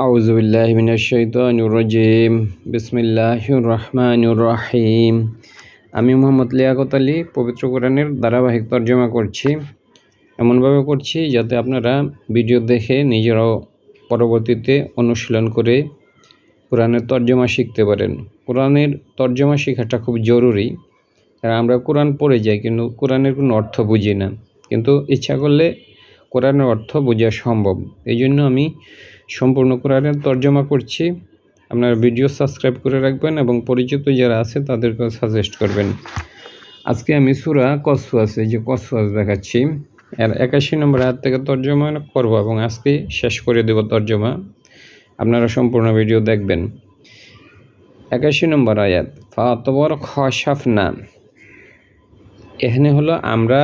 আউযু বিল্লাহি মিনাশ শাইতানির রাজিম। বিসমিল্লাহির রহমানির রহিম। আমি মোহাম্মদ লিয়াকত আলী পবিত্র কোরআনের ধারাবাহিক তর্জমা করছি। এমনভাবে করছি যাতে আপনারা ভিডিও দেখে নিজেরাও পরবর্তীতে অনুশীলন করে কোরআনের তর্জমা শিখতে পারেন। কোরআনের তর্জমা শেখাটা খুব জরুরি, কারণ আমরা কোরআন পড়ে যাই কিন্তু কোরআনের কোনো অর্থ বুঝি না, কিন্তু ইচ্ছা করলে কোরআনের অর্থ বোঝা সম্ভব। এই জন্য আমি সম্পূর্ণ কোরআনের তর্জমা করছি। আপনারা ভিডিও সাবস্ক্রাইব করে রাখবেন এবং পরিচিত যারা আছে তাদেরকে সাজেস্ট করবেন। আজকে আমি সূরা কসওয়াস, যে কসওয়াস দেখাচ্ছি, এর 81 নম্বর আয়াত থেকে তর্জমা করব এবং আজকে শেষ করে দেব তর্জমা। আপনারা সম্পূর্ণ ভিডিও দেখবেন। 81 নম্বর আয়াত, ফাতবর খসাফনা। এখানে হলো আমরা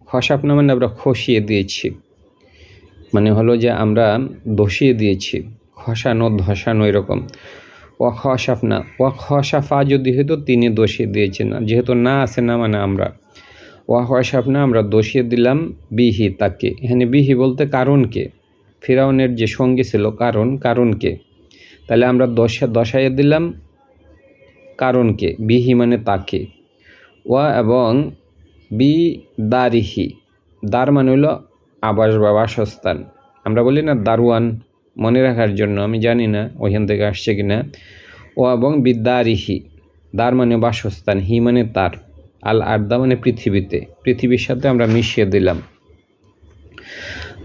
খসাফনা মানে আমরা খসিয়ে দিয়েছি, মানে হলো যে আমরা ধসিয়ে দিয়েছি, খসানো ধসানো এরকম। ওয়া খসাফনা, ওয়া খসাফা যদি হয়তো তিনি ধসিয়ে দিয়েছেন, যেহেতু না আছে না মানে আমরা। ওয়া খসাফনা আমরা ধসিয়ে দিলাম বিহি তাকে। এখানে বিহি বলতে কারণকে, ফিরাউনের যে সঙ্গী ছিল কারণকে, তাহলে আমরা দশাইয়ে দিলাম কারণকে, বিহি মানে তাকে। ওয়া এবং বি দারিহি, দার মানে হলো আবাস বা বাসস্থান। আমরা বলি না দারওয়ান, মনে রাখার জন্য, আমি জানি না ওইখান থেকে আসছে কিনা। ও এবং বিদ্যারিহি, দার মানে বাসস্থান, হি মানে তার, আল আর্দা মানে পৃথিবীতে, পৃথিবীর সাথে আমরা মিশিয়ে দিলাম।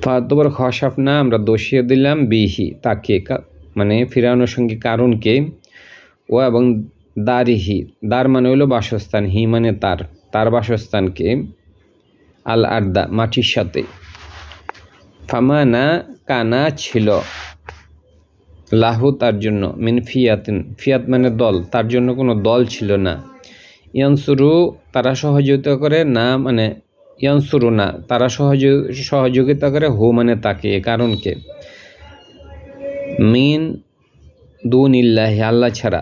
ফাতবর খসাফনা আমরা দোষিয়ে দিলাম বিহি তাকে, মানে ফিরাউনের সঙ্গে কারণকে। ও এবং দারিহি, দার মানে হলো বাসস্থান, হি মানে তার বাসস্থানকে, আল আর্দা মাটির সাথে। ফামানা কানা ছিল, লাহু তার জন্য, মিন ফিয়াতিন, ফিয়াত মানে দল, তার জন্য কোনো দল ছিল না। ইয়ানসুরু তারা সহযোগিতা করে, না মানে ইয়ানসুরু না তারা সহযোগিতা করে, হু মানে তাকে কারণকে, মিন দুনিল্লাহি আল্লাহ ছাড়া,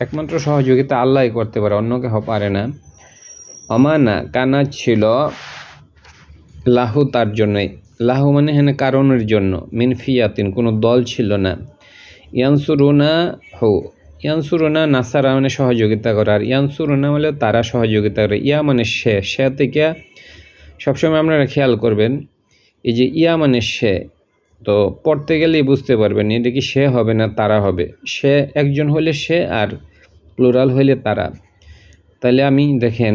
একমাত্র সহযোগিতা আল্লাহই করতে পারে, অন্য কেউ পারে না। অমানা কানা ছিল, লাহু তার জন্যই, লাহু মানে হেন কারণের জন্য, মিন ফিয়াতিন কোনো দল ছিল না। ইয়ানসুরুনা হু, ইয়ানসুরুনা নাসারা মানে সহযোগিতা করা, আর ইয়ানসুরুনা মানে তারা সহযোগিতা করে। ইয়া মানে সে থেকে সবসময় আপনারা খেয়াল করবেন, এই যে ইয়া মানে সে, তো পড়তে গেলেই বুঝতে পারবেন এটা কি সে হবে না তারা হবে। সে একজন হলে সে, আর প্লুরাল হইলে তারা। তাহলে আমি দেখেন,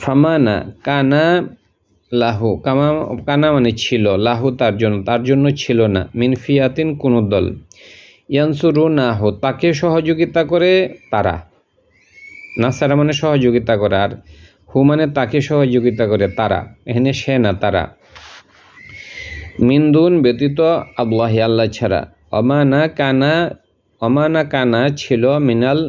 ফামানা কানা লাহু, কানা মানে ছিল, লাহু তার জন্য ছিল না, মিন ফিয়াতিন কোনো দল, ইয়ানসুরু না হো তাকে সহযোগিতা করে তারা, নাসারা মানে সহযোগিতা করে, আর হু মানে তাকে সহযোগিতা করে তারা, এখানে সে না তারা। মিনদুন ব্যতীত আল্লাহি আল্লাহ ছাড়া। অমানা কানা ছিল মিনাল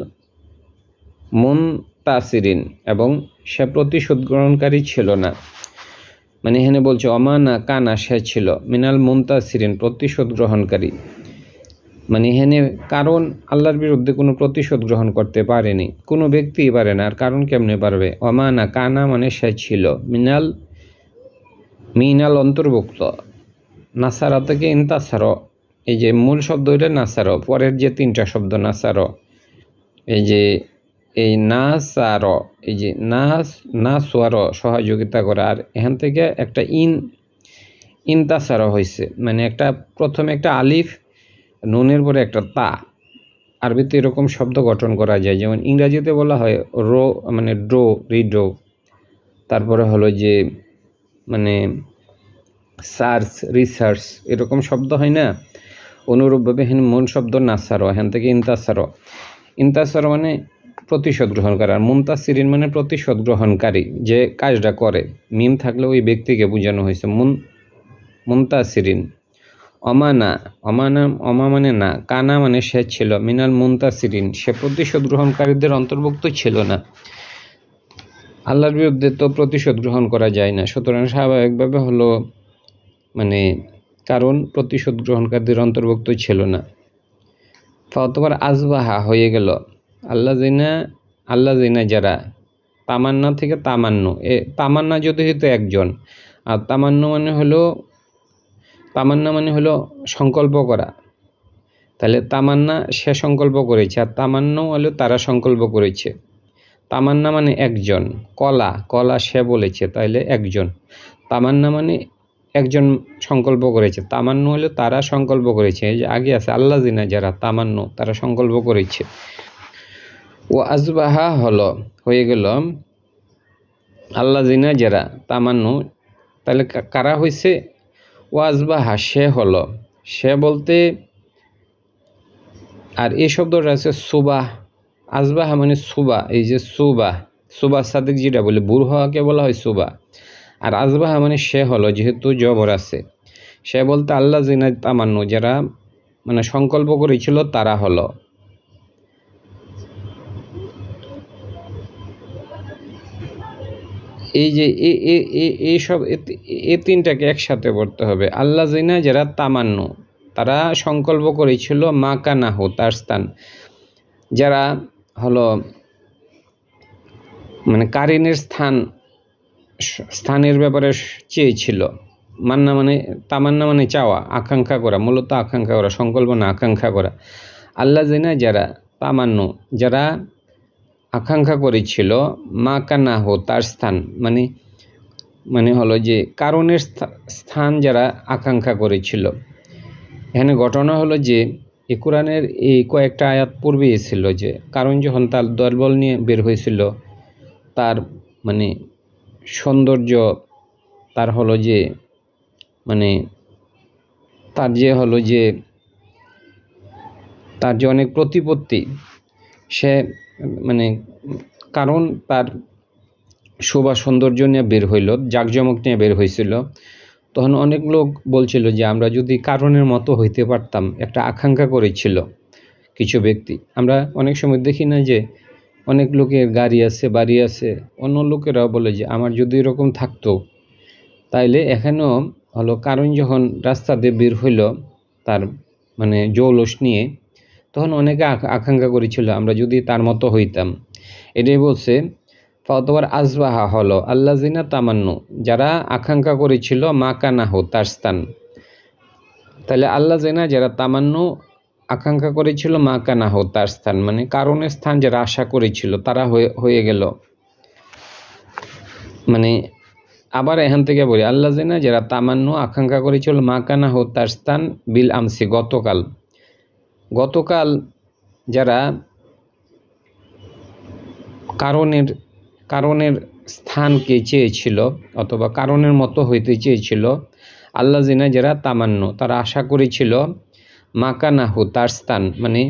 মুনতাসিরিন, এবং সে প্রতিশোধ গ্রহণকারী ছিল না। মানে এখানে বলছে অমানা কানা সে ছিল, মিনাল মুনতাসিরিন প্রতিশোধ গ্রহণকারী, মানে এখানে কারণ আল্লাহর বিরুদ্ধে কোনো প্রতিশোধ গ্রহণ করতে পারেনি, কোনো ব্যক্তিই পারে না, আর কারণ কেমনে পারবে। অমানা কানা মানে সে ছিল, মিনাল অন্তর্ভুক্ত, নাসারা থেকে ইনতাসার, এই যে মূল শব্দ হইলে নাসার, পরের যে তিনটা শব্দ নাসার, এই যে এই নাসার, এই যে নাসওয়ার সহযোগিতা করা, আর এখান থেকে একটা ইনতাসার হয়েছে, মানে একটা প্রথমে একটা আলিফ, নুনের পরে একটা তা। আরবিতে এরকম শব্দ গঠন করা যায়, যেমন ইংরাজিতে বলা হয় রো মানে ড্রো, রিড্রো, তারপরে হলো যে মানে সার্চ, রিসার্চ, এরকম শব্দ হয় না। অনুরূপভাবে এখানে মূল শব্দ নাসারো, এখান থেকে ইনতাসারো মানে প্রতিশোধ গ্রহণ করা, আর মুনতাসিরিন মানে প্রতিশোধ গ্রহণকারী, যে কাজটা করে। মিম থাকলে ওই ব্যক্তিকে বোঝানো হয়েছে, মুনতাসিরিন। অমা মানে না, কানা মানে সে ছিল, মিনাল মুনতাসিরিন সে প্রতিশোধ গ্রহণকারীদের অন্তর্ভুক্ত ছিল না। আল্লাহর বিরুদ্ধে তো প্রতিশোধ গ্রহণ করা যায় না, সুতরাং স্বাভাবিকভাবে হলো মানে কারণ প্রতিশোধ গ্রহণকারীদের অন্তর্ভুক্ত ছিল না। ফাতবার আজবাহা হয়ে গেল, আল্লাহ জিনা যারা, তামান্না থেকে তামান্নু, তামান্না যদি হইতো একজন, আর তামান্নু মানে হলো তামান্না মানে হলো সংকল্প করা, তাহলে তামান্না সে সংকল্প করেছে, আর তামান্নাও হলো তারা সংকল্প করেছে। তামান্না মানে একজন, কলা সে বলেছে, তাইলে একজন। তামান্না মানে একজন সংকল্প করেছে, তামান্নু হলো তারা সংকল্প করেছে। এই যে আগে আছে আল্লাহ জিনা যারা, তামান্নু তারা সংকল্প করেছে। ও আজবাহা হলো হয়ে গেল আল্লাহ জিনা যারা, তামান্নু, তাহলে কারা হয়েছে? ও আজবাহা সে হলো, সে বলতে, আর এই শব্দটা আছে সুবাহ। আজবাহা মানে সুবা, এই যে সুবা সাদিক যেটা বলে বুরহাকে বলা হয় সুবা। আর আজবাহা মানে সে হলো, যেহেতু জবর আছে, সে বলতে আল্লাহ জিনা তামান্নু যারা মানে সংকল্প করেছিল তারা হলো। এই যে এইসব এই তিনটাকে একসাথে পড়তে হবে। আল্লাহ জিনা যারা তামান্নু তারা সংকল্প করেছিল মা কানাহু তার স্থান, যারা হলো মানে কারিনের স্থানের ব্যাপারে চেয়েছিল। মান্না মানে তামান্না মানে চাওয়া, আকাঙ্ক্ষা করা, মূলত আকাঙ্ক্ষা করা, সংকল্প না আকাঙ্ক্ষা করা। আল্লাহ জিনা যারা তামান্নু যারা আকাঙ্ক্ষা করেছিল মা কানাহু তার স্থান, মানে হলো যে কারণের স্থান যারা আকাঙ্ক্ষা করেছিল। এখানে ঘটনা হলো যে এই কোরআনের এই কয়েকটা আয়াত পূর্বেই ছিল যে কারণ যখন তার দলবল নিয়ে বের হয়েছিল, তার মানে সৌন্দর্য, তার হলো যে মানে তার যে হলো যে তার যে অনেক প্রতিপত্তি, সে মানে কারণ তার শোভা সৌন্দর্য নিয়ে বের হইল, জাঁকজমক নিয়ে বের হয়েছিল। তখন অনেক লোক বলছিল যে আমরা যদি কারণের মতো হইতে পারতাম, একটা আকাঙ্ক্ষা করেছিল কিছু ব্যক্তি। আমরা অনেক সময় দেখি না যে অনেক লোকের গাড়ি আছে, বাড়ি আছে, অন্য লোকেরাও বলে যে আমার যদি এরকম থাকতো। তাইলে এখানেও হলো কারণ যখন রাস্তা দিয়ে বের হইল তার মানে জৌলস নিয়ে, তখন অনেকে আকাঙ্ক্ষা করেছিল আমরা যদি তার মতো হইতাম। এটাই বলছে ফাওয়ার আজবাহা হলো আল্লাহ জিনা তামান্নু যারা আকাঙ্ক্ষা করেছিল মা কানাহু তার স্থান। তাহলে আল্লাহ জিনা যারা তামান্নু আকাঙ্ক্ষা করেছিল মা কানাহু তার স্থান, মানে কারণের স্থান যারা আশা করেছিল তারা হয়ে গেল। মানে আবার এখান থেকে বলি আল্লাহ জিনা যারা তামান্নু আকাঙ্ক্ষা করেছিল মা কানাহু তার স্থান বিল আমসি গতকাল যারা কারণের স্থানকে চেয়েছিল অথবা কারণের মতো হইতে চেয়েছিল, আল্লাহ জিনা যারা তামান্নু তারা আশা করেছিল মা কানাহু তার স্থান, মানে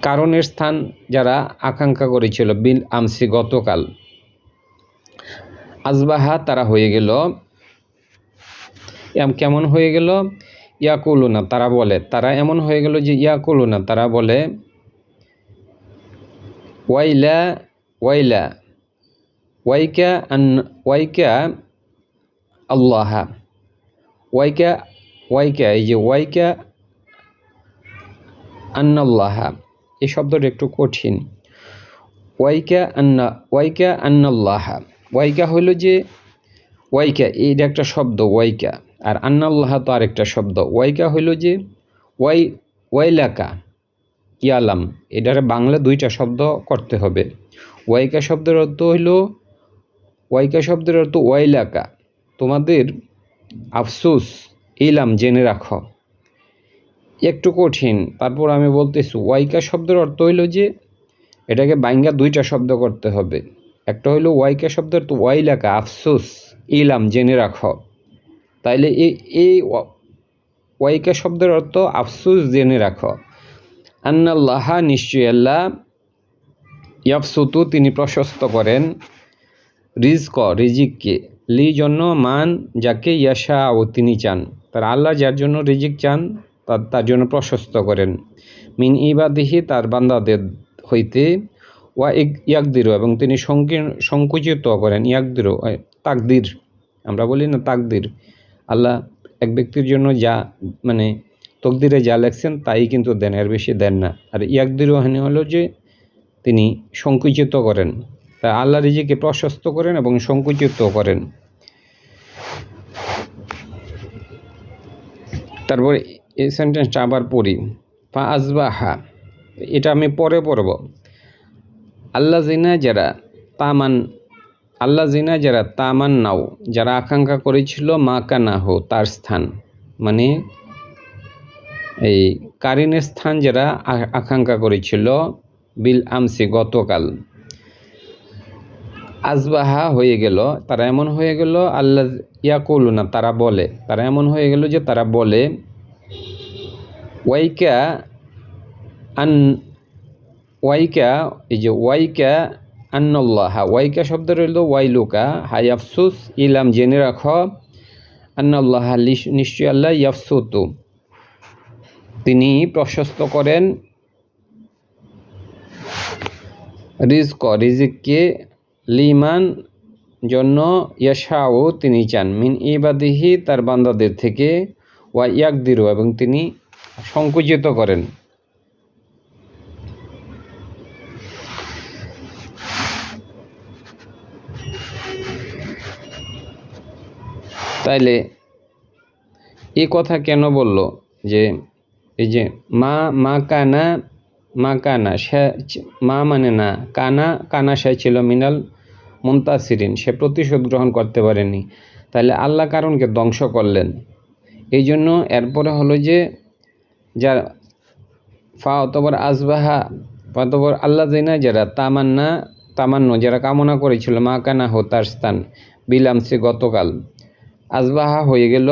কারণের স্থান যারা আকাঙ্ক্ষা করেছিল বিল আমসি গতকাল, আজবাহা তারা হয়ে গেল। কেমন হয়ে গেল? ইয়াকুলুনা তারা বলে, তারা এমন হয়ে গেল যে ইয়াকুলুনা তারা বলে ওয়াইলা ওয়াইলা ওয়াইকা আল্লাহ ওয়াইকা এই যে ওয়াইকা আন্নাল্লাহ, এই শব্দটা একটু কঠিন। ওয়াইকা আন্নাল্লাহ, ওয়াইকা হইল যে ওয়াইকা এইটা একটা শব্দ ওয়াইকা, আর আন্নাল্লাহ তো আরেকটা শব্দ। ওয়াইকা হইল যে ওয়াইলাকা ইয়ালাম, এটারে বাংলা দুইটা শব্দ করতে হবে। ওয়াইকা শব্দের অর্থ হইল ওয়াইলাকা তোমাদের আফসোস, ইলাম জেনে রাখো। একটু কঠিন, তারপর আমি বলতেছি ওয়াইকা শব্দের অর্থ হইল যে এটাকে বাংলা দুইটা শব্দ করতে হবে। একটা হইল ওয়াইকা শব্দের তো ওয়াইলাকা আফসোস, ইলাম জেনে রাখো। তাইলে এই ওয়াইকা শব্দের অর্থ আফসোস জেনে রাখো। আন্নাল্লাহ নিশ্চয় আল্লাহ ইয়াফসুতু তিনি প্রশস্ত করেন রিজিককে লি জন্য মান যাকে ইয়াশা ও তিনি চান, তার আল্লাহ যার জন্য রিজিক চান তার জন্য প্রশস্ত করেন। মিন ইবাদিহি তার বান্দাদের হইতে, ওয়া ইয়াকদিরু এবং তিনি সংকুচিত করেন। ইয়াকদিরু তাকদির, আমরা বলি না তাকদির, আল্লাহ এক ব্যক্তির জন্য যা মানে তকদিরে যা লেখছেন তাই কিন্তু দেন, এর বেশি দেন না। আর ইয়াকদিরু হানি হলো যে তিনি সংকুচিত করেন, তা আল্লাহ রিজিকে প্রশস্ত করেন এবং সংকুচিত করেন। তারপর এই সেন্টেন্সটা আবার পড়ি, ফা আসবাহা, এটা আমি পরে পড়ব। আল্লাযিনা যারা তামান, আল্লাযিনা যারা তামান নাও, যারা আকাঙ্ক্ষা করেছিল মা কানাহু, তার স্থান, মানে এই কারিনের স্থান যারা আকাঙ্ক্ষা করেছিল, বিল আমসি, গতকাল, আসবাহা হয়ে গেল, তারা এমন হয়ে গেল, আল্লাহ ইয়াকুলুনা, তারা বলে, তারা এমন হয়ে গেল যে তারা বলে, ওয়াইকা আন, ওয়াইকা, এই যে ওয়াইকা আন্নাল্লাহা, ওয়াইকা শব্দ রইল ওয়াইলুকা, হাই আফসুস, ইলাম জেনে রাখো, আন্নাল্লাহা নিশ্চয় আল্লাহ, ইয়াফসুতু তিনি প্রশস্ত করেন, রিজিককে, লিমান জন্য, ইয়াশাউ তিনি চান, মিন ইবাদিহি তার বান্দাদের থেকে, ওয়া ইয়াকদিরু এবং তিনি সংকুচিত করেন। তাইলে এই কথা কেন বলল যে এই যে মা কানা, মা কানা সে, মা মানে না, কানা, কানা সে ছিল মিনাল মুনতাসিরিন, সে প্রতিশোধ গ্রহণ করতে পারেনি, তাহলে আল্লাহ কারণকে ধ্বংস করলেন। এই জন্য এরপরে হলো যে যার ফা অতবর আসবাহা, অতবর আল্লাহ জিনা যারা তামান্ন যারা কামনা করেছিল মা কানা হো, তার স্থান, বিলামসি গতকাল, আসবাহা হয়ে গেল,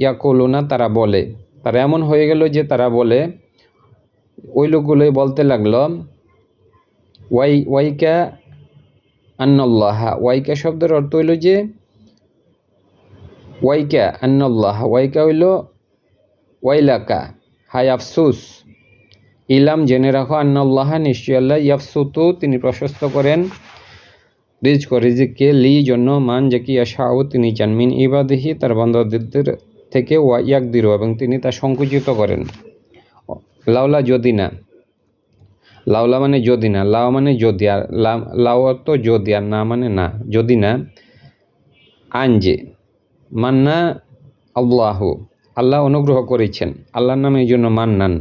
ইয়াকুলুনা তারা বলে, তারা এমন হয়ে গেল যে তারা বলে, ওই লোকগুলোই বলতে লাগলো, ওয়াইকা আন্নাল্লাহা, ওয়াইকা শব্দের অর্থ হইল যে ওয়াইকা আন্নাল্লাহা, ওয়াইকা হইল ওয়াইলাকা, হাই আফসুস, ইলাম জেনে রাখো, আন্নাল্লাহা নিশ্চয় আল্লাহ, ইয়াফসুতু তিনি প্রশস্ত করেন, রিজিককে, লি জন্য, মান যাকে ইয়াশাউ তিনি চান, মিন ইবাদিহি তার বান্দাদের থেকে, ওয়া ইয়াকদিরু এবং তিনি তা সংকুচিত করেন। লাউলা যদি না, লাউলা মানে যদি না, লাউ মানে যদি, আর লাউ অর্থ যদি, আর না মানে না, যদি না, আনজে মান্না আল্লাহু, আল্লাহ অনুগ্রহ করেছেন, আল্লাহর নামে এই জন্য মান্নান,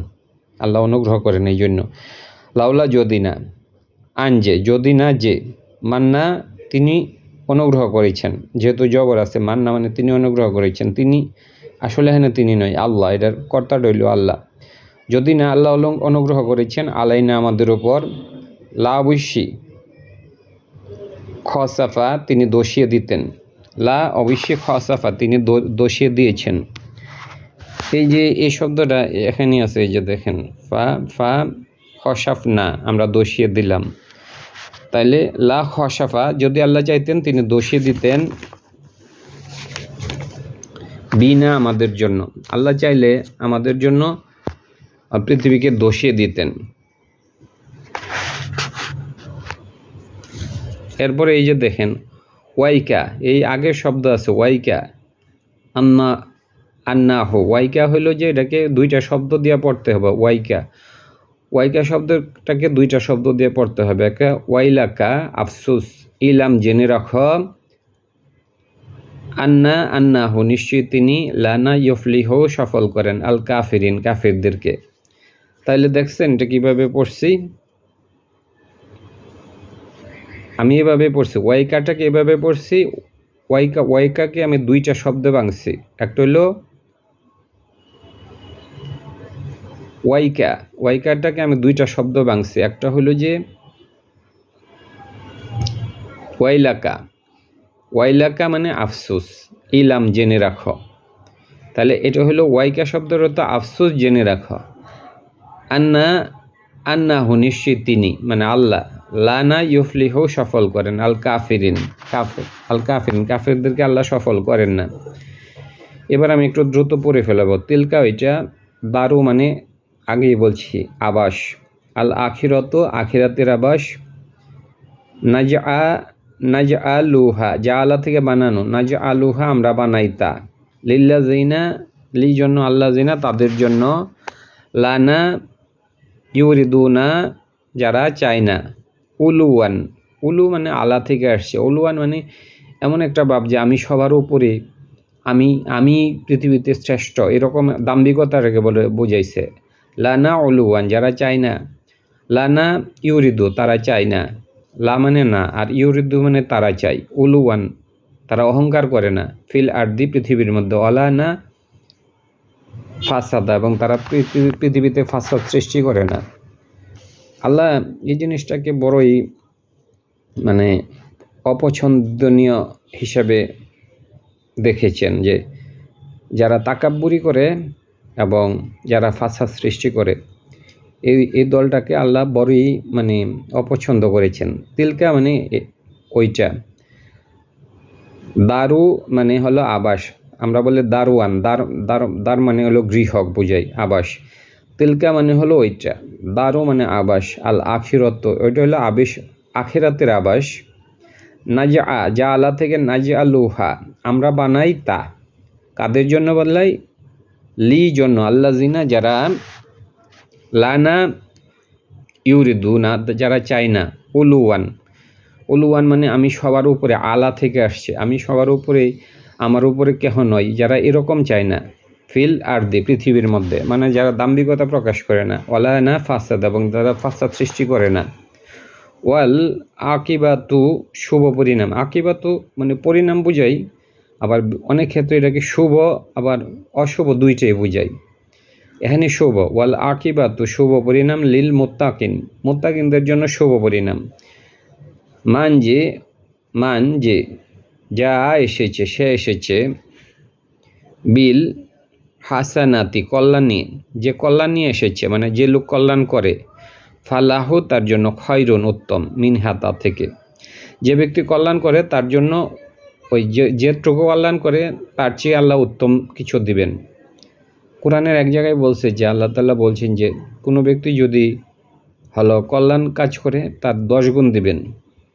আল্লাহ অনুগ্রহ করেন এই জন্য, লাউলা যদি না, আনজে যদি না যে, মান্না তিনি অনুগ্রহ করেছেন, যেহেতু জবর আছে, মান্না মানে তিনি অনুগ্রহ করেছেন, তিনি আসলে হ্যাঁ তিনি নয়, আল্লাহ, এটার কর্তা রইল আল্লাহ, যদি না আল্লাহ অনুগ্রহ করেছেন, আলাইনা আমাদের উপর, লা অবশ্যই, খসাফা তিনি দোষিয়ে দিতেন, লা অবশ্যই, খসাফা তিনি দোষিয়ে দিয়েছেন। এই যে এই শব্দটা এখানে আছে, এই যে দেখেন, ফা খসাফ না, আমরা দোষিয়ে দিলাম, তাইলে লা খসাফা, যদি আল্লাহ চাইতেন তিনি দোষিয়ে দিতেন, বিনা আমাদের জন্য, আল্লাহ চাইলে আমাদের জন্য পৃথিবীকে দোষিয়ে দিতেন। এরপরে এই যে দেখেন ওয়াইকা, এই আগের শব্দ আছে ওয়াইকা আন্না হো, ওয়াইকা হইল যে এটাকে দুইটা শব্দ দিয়ে পড়তে হবে, ওয়াইকা শব্দটাকে দুইটা শব্দ দিয়ে পড়তে হবে, একটা ওয়াইলাকা আফসুস, ইলাম জেনে রাখো, আন্না হো নিশ্চয়ই তিনি, লানা ইয়ফলিহ সফল করেন, আল কাফিরিন কাফিরদেরকে। তাইলে দেখছেন এটা কীভাবে পড়ছি, আমি এভাবে পড়ছি, ওয়াইকাটাকে এভাবে পড়ছি, ওয়াইকাকে আমি দুইটা শব্দে ভাঙছি, একটা হলো ওয়াইকাটাকে আমি দুইটা শব্দ ভাঙছি, একটা হলো যে ওয়াইলাকা মানে আফসোস, ইলাম জেনে রাখো, তাহলে এটা হলো ওয়াইকা শব্দের অর্থ আফসোস জেনে রাখো, আন্না হু নিশ্চয় তিনি মানে আল্লাহ, লানা ইউফলিহ সফল করেন, আল কাফিরিন কাফিরদেরকে আল্লাহ সফল করেন না। এবার আমি একটু দ্রুত পড়ে ফেলাবো, তিলকা ওইটা, দারু মানে আগেই বলছি আবাস, আল আখিরত আখিরাতের আবাস, নাজ আলুহা যা আল্লাহ থেকে বানানো, নাজ আলুহা আমরা বানাই তা, লিল্লা জিনা লি জন্য, আল্লাহ জিনা তাদের জন্য, লানা ইউরিদুনা যারা চায় না, উলুয়ান, উলু মানে আলা থেকে আসছে, উলুয়ান মানে এমন একটা ভাব যে আমি সবার উপরে, আমি আমি পৃথিবীতে শ্রেষ্ঠ, এরকম দাম্ভিকতাটাকে বলে বুঝাইছে। লানা অলুয়ান, যারা চায় না, লানা ইউরিদু, তারা চায় না, লা মানে না, আর ইউরিদু মানে তারা চায়, উলুয়ান তারা অহংকার করে না, ফিল আরদি পৃথিবীর মধ্যে, অলা না ফাসাদা, এবং তারা পৃথিবীতে ফাসাদ সৃষ্টি করে না। আল্লাহ এই জিনিসটাকে বড়ই মানে অপছন্দনীয় হিসাবে দেখেছেন, যে যারা তাকাব্বুরি করে এবং যারা ফাসাদ সৃষ্টি করে, এই দলটাকে আল্লাহ বড়ই মানে অপছন্দ করেছেন। তিলকা মানে ওইটা, দারু মানে হলো আবাস, আমরা বলি দারুয়ান, দার মানে হলো গৃহক বুঝাই, আবাস। তিলকা মানে হলো ওইটা, দারু মানে আবাস, আল আখিরত ওইটা হলো আবেশ, আখিরাতের আবাস। নাজা যা আল্লাহ থেকে নাজা আলুহা, আমরা বানাই তা, কাদের জন্য বললাই, লি জন্য, আল্লাহ জিনা যারা লানা ইউরিদু না, যারা চায় না, উলুয়ান, উলুয়ান মানে আমি সবার উপরে, আলা থেকে আসছে, আমি সবার উপরে, আমার উপরে কেহ নয়, যারা এরকম চায় না, ফিল আরদি পৃথিবীর মধ্যে, মানে যারা দাম্ভিকতা প্রকাশ করে না, ওয়ালা না ফাসাদ, এবং যারা ফাসাদ সৃষ্টি করে না, ওয়াল আকিবাতু শুভ পরিণাম, আকিবাতু মানে পরিণাম বুঝাই, আবার অনেক ক্ষেত্রে এটাকে শুভ আবার অশুভ দুইটাই বুঝাই। এখানে শুভ, ওয়াল আকিবাতু শুভ পরিণাম, লিল মুত্তাকিন, মুত্তাকিনদের জন্য শুভ পরিণাম। মান যে যা এসেছে, সে এসেছে, বিল হাসানাতি কল্যাণ নিয়ে, যে কল্যাণ নিয়ে এসেছে, মানে যে লোক কল্যাণ করে, ফালাহু তার জন্য খয়রুন উত্তম, মিনহা তা থেকে, যে ব্যক্তি কল্যাণ করে তার জন্য ওই যেটুকু কল্যাণ করে তার চেয়ে আল্লাহ উত্তম কিছু দিবেন। কোরআনের এক জায়গায় বলছে যে আল্লাহ তাআলা বলছেন যে কোনো ব্যক্তি যদি হলো কল্যাণ কাজ করে তার 10 গুণ দিবেন,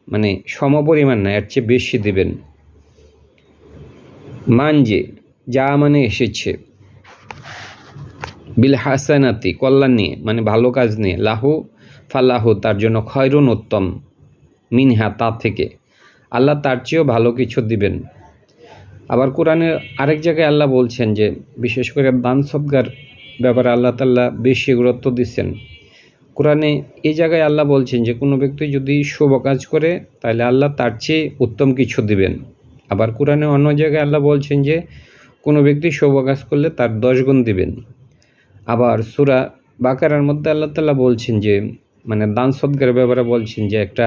মানে সমপরিমাণ না, এর চেয়ে বেশি দিবেন। মান যে যা মানে এসেছে, বিল হাসানাতি কল্যাণ নিয়ে, মানে ভালো কাজ নিয়ে, লাহু ফালাহু তার জন্য খয়রুন উত্তম, মিনহা তা থেকে, আল্লাহ তার চেয়েও ভালো কিছু দিবেন। আবার কোরআনের আরেক জায়গায় আল্লাহ বলছেন যে বিশেষ করে দান সদকার ব্যাপারে আল্লাহ তাআলা বেশি গুরুত্ব দিচ্ছেন। কোরআনে এই জায়গায় আল্লাহ বলছেন যে কোনো ব্যক্তি যদি শুভ কাজ করে তাহলে আল্লাহ তার চেয়ে উত্তম কিছু দিবেন। আবার কোরআনে অন্য জায়গায় আল্লাহ বলছেন যে কোনো ব্যক্তি শুভ কাজ করলে তার 10 গুণ দিবেন। আবার সূরা বাকারার মধ্যে আল্লাহ তাআলা বলছেন যে মানে দান সদকার ব্যাপারে বলছেন যে একটা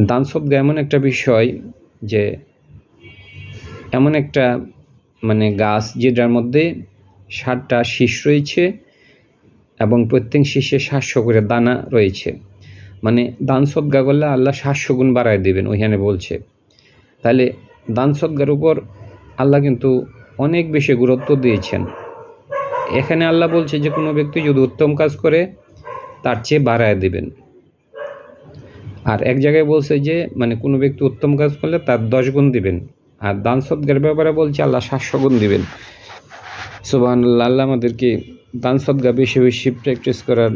দান সদকা এমন একটা বিষয়, যে এমন একটা মানে গাছ যেটার মধ্যে 7টা শীষ রয়েছে এবং প্রত্যেক শীষে 700 করে দানা রয়েছে, মানে দান সদকা করলে আল্লাহ 700 গুণ বাড়ায় দেবেন ওইখানে বলছে। তাহলে দান সদকার উপর আল্লাহ কিন্তু অনেক বেশি গুরুত্ব দিয়েছেন। এখানে আল্লাহ বলছে যে কোনো ব্যক্তি যদি উত্তম কাজ করে তার চেয়ে বাড়ায় দেবেন, আর এক জায়গায় বলছে যে মানে কোনো ব্যক্তি উত্তম কাজ করলে তার 10 গুণ দিবেন, আর দান সদকার ব্যাপারে বলছে আল্লাহ 700 গুণ দিবেন। সুবহানাল্লাহ, আল্লাহ আমাদেরকে দান সদকা বেশি বেশি প্র্যাকটিস করার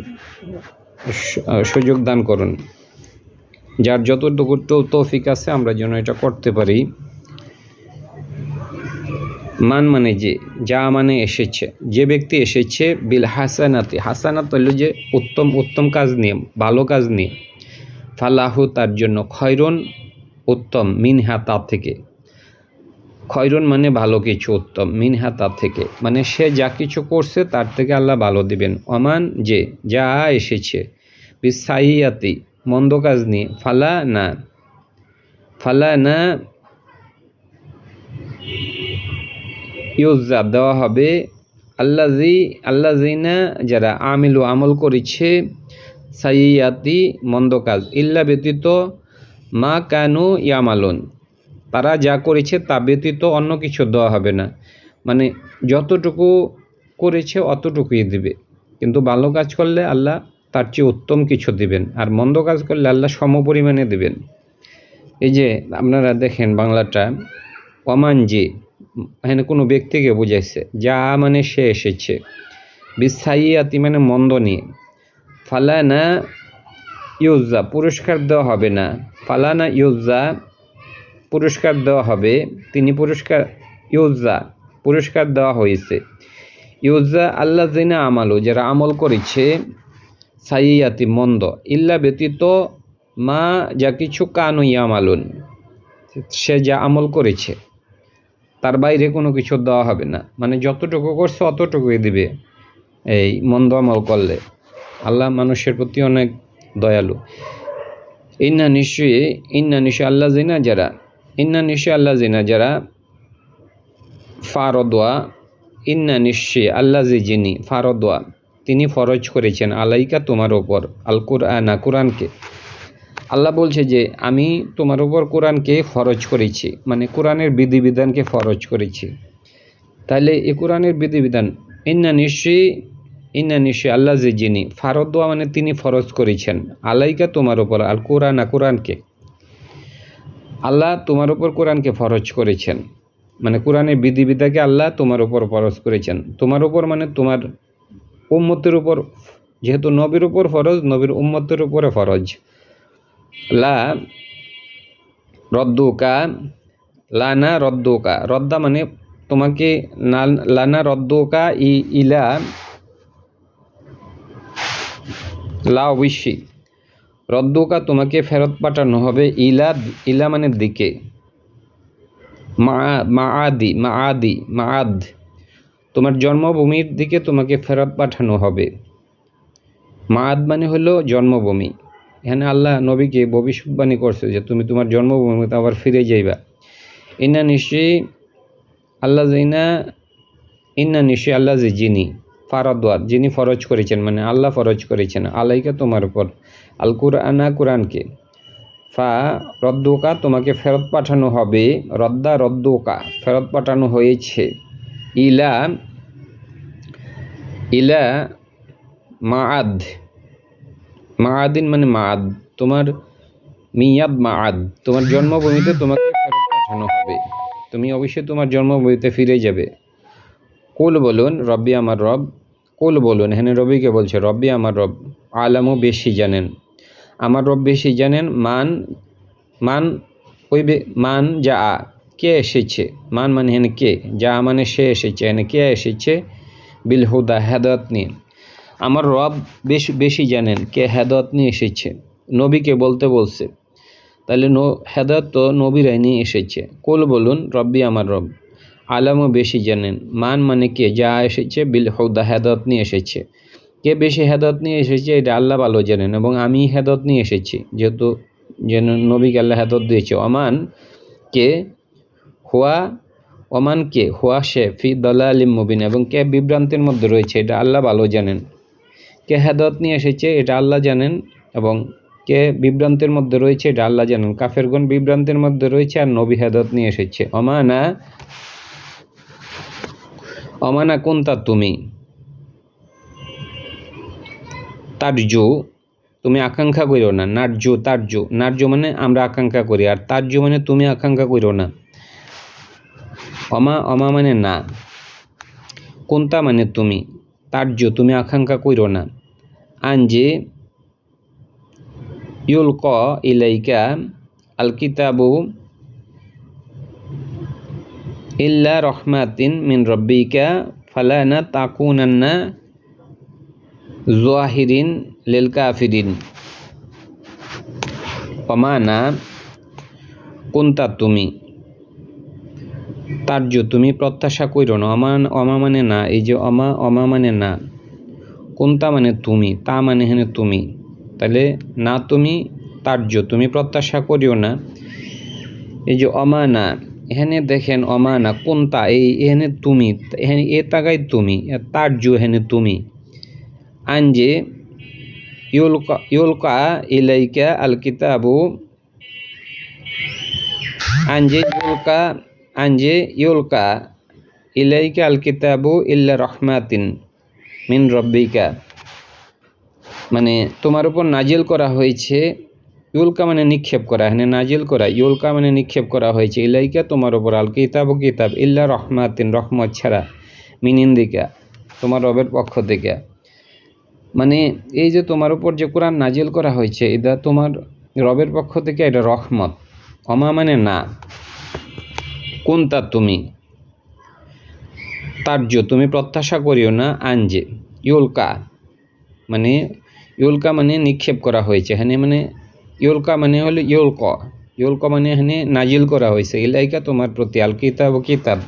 সুযোগ দান করুন। যার যতটুকু তৌফিক আছে আমরা যেন এটা করতে পারি। মান মানে যে, যা মানে এসেছে, যে ব্যক্তি এসেছে, বিল হাসানাতি, হাসানাত হল যে উত্তম কাজ নিয়ে, ভালো কাজ নিয়ে, ফালাহু তার জন্য খয়রুন উত্তম, মিনহা তা থেকে, খয়রুন মানে ভালো কিছু, উত্তম, মিনহা তা থেকে মানে সে যা কিছু করছে তার থেকে আল্লাহ ভালো দিবেন। অমান যে যা এসেছে, বিসাইয়াতি মন্দ কাজ নিয়ে, ফালা না ইউজা দেওয়া হবে, আল্লাযিনা যারা আমিলু আমল করেছে, সাইয়াতি মন্দ কাজ, ইল্লা ব্যতীত, মা কানু ইয়ামালুন তারা যা করেছে তা ব্যতীত অন্য কিছু দেওয়া হবে না, মানে যতটুকু করেছে অতটুকুই দিবে, কিন্তু ভালো কাজ করলে আল্লাহ তার চেয়ে উত্তম কিছু দিবেন, আর মন্দ কাজ করলে আল্লাহ সমপরিমাণে দিবেন। এই যে আপনারা দেখেন বাংলাটা, অমান যে এখানে কোনো ব্যক্তিকে বুঝাইছে, যা মানে সে এসেছে, বিসাইয়াতি মানে মন্দ নিয়ে, ফালানা ইউজা পুরস্কার দেওয়া হবে না, ফালানা ইউজা পুরস্কার দেওয়া হবে, তিনি পুরস্কার ইউজা পুরস্কার দেওয়া হয়েছে। ইউজা আল্লাহ জিনা আমালু যারা আমল করেছে সাইয়াতি মন্দ ইল্লা ব্যতীত মা যা কিছু কানু ইয়ামালুন সে যা আমল করেছে তার বাইরে কোনো কিছু দেওয়া হবে না, মানে যতটুকু করছে অতটুকুই দিবে। এই মন্দ আমল করলে আল্লাহ মানুষের প্রতি অনেক দয়ালু। ইন্না নিশ্চয়ই আল্লাহ জিনা যারা ফারদোয়া ইন্না নিশ্চয়ই আল্লাহ যিনি ফারদোয়া তিনি ফরজ করেছেন আলাইকা তোমার ওপর আল কুরআনা কোরআনকে। আল্লাহ বলছে যে আমি তোমার উপর কোরআনকে ফরজ করেছি, মানে কোরআনের বিধিবিধানকে ফরজ করেছি। তাহলে এই কোরআনের বিধিবিধান ইন্না নিশ্চয়ই আল্লাহ যিনি ফারদোয়া মানে তিনি ফরজ করেছেন আলাইকা তোমার উপর আল কুরআনা কোরআনকে। আল্লাহ তোমার উপর কোরআনকে ফরজ করেছেন, মানে কোরআনের বিধিবিধানকে আল্লাহ তোমার উপর ফরজ করেছেন। তোমার উপর মানে তোমার উম্মতের উপর, যেহেতু নবীর উপর ফরজ, নবীর উম্মতের উপরে ফরজ। লা রদ্দুকা লানা রদ্দুকা রদ্দা মানে তোমাকে লানা রদ্দুকা ইলা লা অবশ্যই রদ্দুকা তোমাকে ফেরত পাঠানো হবে ইলা মানে দিকে, মাআদ তোমার জন্মভূমির দিকে তোমাকে ফেরত পাঠানো হবে। মাআদ মানে হলো জন্মভূমি। এখানে আল্লাহ নবীকে ভবিষ্যৎবাণী করছে যে তুমি তোমার জন্মভূমিতে আবার ফিরে যাইবা। ইন্না নিশ্চয়ই আল্লাহ যিনি ফারদওয়াত যিনি ফরজ করেছেন, মানে আল্লাহ ফরজ করেছেন আলাইকা তোমার উপর আল কুরআনা কোরআনকে। ফা রদ্দুকা তোমাকে ফেরত পাঠানো হবে, রদ্দুকা ফেরত পাঠানো হয়েছে, ইলা মাআদিন মানে মাআদ তোমার মিয়াদ মাআদ তোমার জন্মভূমিতে তোমাকে ফেরত পাঠানো হবে, তুমি অবশ্যই তোমার জন্মভূমিতে ফিরে যাবে। কুল বলুন রব্বি আমার রব, কুল বলুন এখানে রবিকে বলছে রব্বি আমার রব আলামু বেশি জানেন, আমার রব বেশি জানেন। মান যা কে এসেছে, মান মানে হেন কে, যা মানে সে এসেছে, এনে কে এসেছে বিল হুদা হেদায়েত নিয়ে। আমার রব বেশি জানেন কে হেদায়েত নিয়ে এসেছে, নবীকে বলতে বলছে, তাহলে হেদায়েত তো নবীরাই নিয়ে এসেছে। কুল বলুন রব্বি আমার রব আলামও বেশি জানেন, মান মানে কে, যা এসেছে বিল হুদা হেদায়েত নিয়ে এসেছে, কে বেশি হেদায়েত নিয়ে এসেছে এটা আল্লাহ ভালো জানেন, এবং আমি হেদায়েত নিয়ে এসেছি যেহেতু যেন নবীকে আল্লাহ হেদায়েত দিয়েছে। ওমান কে হুয়া সে ফি দালালিম মুবিন, এবং কে বিভ্রান্তির মধ্যে রয়েছে এটা আল্লাহ ভালো জানেন। কে হেদায়েত নিয়ে এসেছে এটা আল্লাহ জানেন, এবং কে বিভ্রান্তির মধ্যে রয়েছে এটা আল্লাহ জানেন। কাফেরগণ বিভ্রান্তির মধ্যে রয়েছে আর নবী হেদায়েত নিয়ে এসেছে। অমানা কোনটা তুমি তারজু তুমি আকাঙ্ক্ষা করিও না, নার্জু মানে আমরা আকাঙ্ক্ষা করি, আর তারজু মানে তুমি আকাঙ্ক্ষা করিও না। অমা মানে না, কোনটা মানে তুমি, তারজু তুমি আকাঙ্ক্ষা করিও না। আনজে ইউলক ইলাইকা আল কিতাবু ইল্লা রহমাতিন মিন রব্বিকা ফালানা তাকুনান্না জোয়াহিরিন লিল কাফিরিন। অমানা কোনটা তুমি তার্য তুমি প্রত্যাশা কইরো না, অমা মানে না, এই যে অমা মানে না, কোনটা মানে তুমি, তা মানে হেনে তুমি, তাহলে না তুমি তার্য তুমি প্রত্যাশা করিও না। এই যে অমানা এখানে দেখেন অমানা কোনটা, এখানে তুমি, এখানে এ তাগাই তুমি, তার্য এখানে তুমি। আনজে ইউলকা ইলাইকা আল কিতাবু আনজে ইউলকা ইলাইকা আল কিতাবু ইল্লা রহমাতিন মিন রব্বিকা, মানে তোমার উপর নাজিল করা হয়েছে। ইউলকা মানে নিক্ষেপ করা, এখানে নাজিল করা, ইউলকা মানে নিক্ষেপ করা হয়েছে ইলাইকা তোমার উপর আল কিতাবু কিতাব ইল্লা রহমাতিন রহমত ছাড়া মিন ইন্দিকা তোমার রবের পক্ষ থেকে। মানে এই যে তোমার উপর যে কোরআন নাজিল করা হয়েছে এটা তোমার রবের পক্ষ থেকে, এটা রহমত। অমা মানে না, কোনটা তুমি তার্য তুমি প্রত্যাশা করিও না, আনজে ইউলকা মানে নিক্ষেপ করা হয়েছে এখানে, মানে ইউলকা মানে হলো ইউলকা মানে এখানে নাজিল করা হয়েছে ইলাইকা তোমার প্রতি, আল কিতাব কিতাব,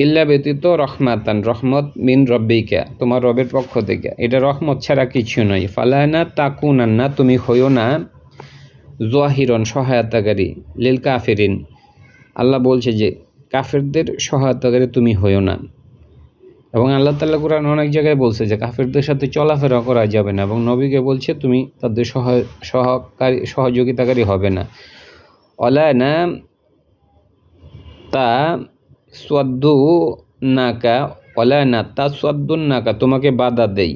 ইল্লা ব্যতীত রহমাতান রহমত মিন রব্বিকা তোমার রবের পক্ষ থেকে, এটা রহমত ছাড়া কিছু নয়। ফালানা তাকুনান্না তুমি হইও না, জোয়াহিরন সহায়তাকারী, লিল কাফিরিন আল্লাহ বলছে যে কাফেরদের সহায়তাকারী তুমি হইও না। এবং আল্লাহ তাআলা কুরআন অনেক জায়গায় বলছে যে কাফেরদের সাথে চলাফেরা করা যাবে না, এবং নবীকে বলছে তুমি তাদের সহযোগিতাকারী হবে না। অলানা তা সোয়াদ্দু নাকা, অলানা তা সোয়াদ্দুন নাকা তোমাকে বাধা দেই,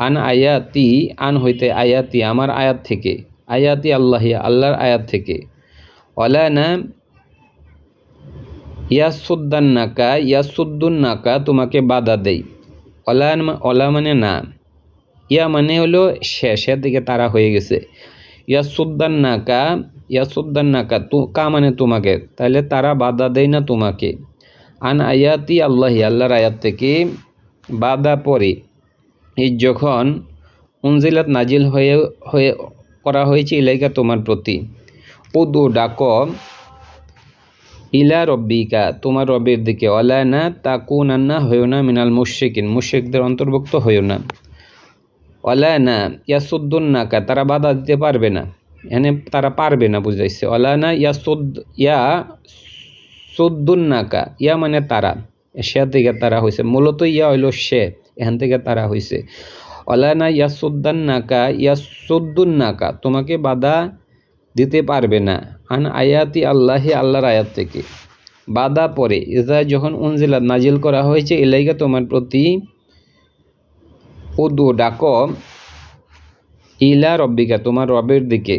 আন আয়াতি আন হইতে আয়াতি আমার আয়াত থেকে, আয়াতি আল্লাহি আল্লাহর আয়াত থেকে, অলানা ইয়াসুদ্দুন নাকা তোমাকে বাধা দেই, অলা মানে না, ইয়া মানে হলো শেষের দিকে তারা হয়ে গেছে, ইয়াসুদ্দান নাকা কা মানে তোমাকে, তাহলে তারা বাধা দেয় না তোমাকে, আন আয়াতি আল্লাহি আল্লাহর আয়াত থেকে বাধা পড়ে, এই যখন উনজিলাত নাজিল হয়ে করা হয়েছে ইলাইকা তোমার প্রতি, উদু ডাক ইলা রব্বিকা তোমার রবের দিকে, অলানা তাকুনান্না হইও না মিনাল মুশরিকিন মুশরিকদের অন্তর্ভুক্ত হইও না, অলানা ইয়াসুদ্দুন নাকা তারা বাধা দিতে পারবে না, এখানে তারা পারবে না বুঝাইছে। অলানা ইয়াসুদ্দুন নাকা, ইয়া মানে তারা, সে থেকে তারা হয়েছে, মূলত ইয়া হইল সে, এখান থেকে তারা হয়েছে। অলানা ইয়াসুদ্দুন নাকা তোমাকে বাধা দিতে পারবে না, আন আয়াতি আল্লাহি আল্লাহর আয়াত থেকে, বাধা পরে ইজা যখন উনজিলাত নাজিল করা হয়েছে ইলাইকা তোমার প্রতি, উদু ডাক ইলা রব্বিকা তোমার রবের দিকে,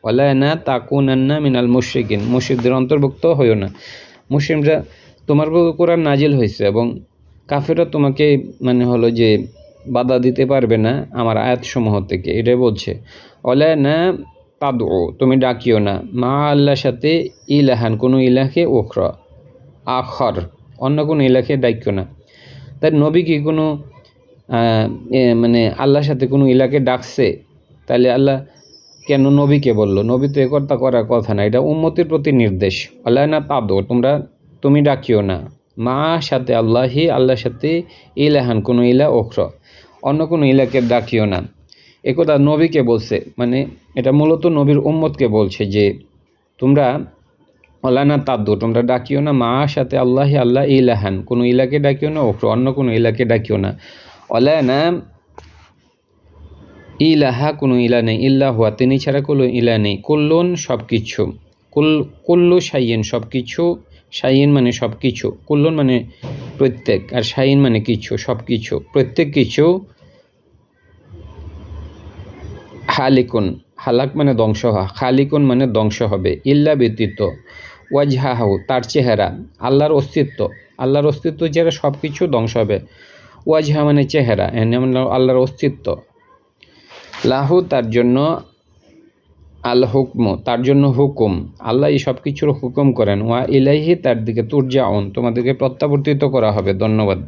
ওয়ালানা তাকুনান্না মিনাল মুশরিকিন মুশরিকদের অন্তর্ভুক্ত হইও না। মুসলিমরা তোমার কোরআন নাজিল হয়েছে এবং কাফেররা তোমাকে মানে হলো যে বাধা দিতে পারবে না আমার আয়াতসমূহ থেকে, এটাই বলছে। ওয়ালানা তাদু তুমি ডাকিও না, মা আল্লাহর সাথে ইলাহান কোনো ইলাকে ওখরা আখর অন্য কোনো ইলাকে ডাকিও না। তাই নবী কি কোনো মানে আল্লাহর সাথে কোনো ইলাকে ডাকছে? তাহলে আল্লাহ কেন নবীকে বললো? নবী তো একথা করার কথা না, এটা উম্মতের প্রতি নির্দেশ। আল্লাহ না তাদো তুমি ডাকিও না, মা সাথে আল্লাহি আল্লাহর সাথে ইলাহান কোনো ইলা ওখরা অন্য কোনো ইলাকে ডাকিও না, একথা নবীকে বলছে, মানে এটা মূলত নবীর উম্মতকে বলছে যে তোমরা অলানা তাদ্দু তোমরা ডাকিও না, মা সাথে আল্লাহি আল্লাহ ইলাহান কোনো ইলাকে ডাকিও না, ওখরা অন্য কোনো ইলাকে ডাকিও না। অলানা ইলাহা কোনো ইলা নেই, ইল্লা হুয়া তিনি ছাড়া কোনো ইলা নেই, কুল্লুন সব কিছু, কুল্লু শাইইন সব কিছু, শাইইন মানে সব কিছু, কুল্লুন মানে প্রত্যেক, আর শাইইন মানে কিছু, সব কিছু প্রত্যেক কিছু, হালিকুন হালাক মানে ধ্বংস হওয়া, খালিকুন মানে ধ্বংস হবে, ইল্লা ব্যতীত, ওয়াজহাহু তার চেহারা, আল্লাহর অস্তিত্ব যারা সব কিছু ধ্বংস হবে, ওয়াজহা মানে চেহারা, আল্লাহর অস্তিত্ব, লাহু তার জন্য, আল হুকম তার জন্য হুকুম, আল্লাহ এই সব কিছুর হুকুম করেন, ওয়া ইলাইহি তার দিকে তুরজাউন তোমাদেরকে প্রত্যাবর্তিত করা হবে। ধন্যবাদ।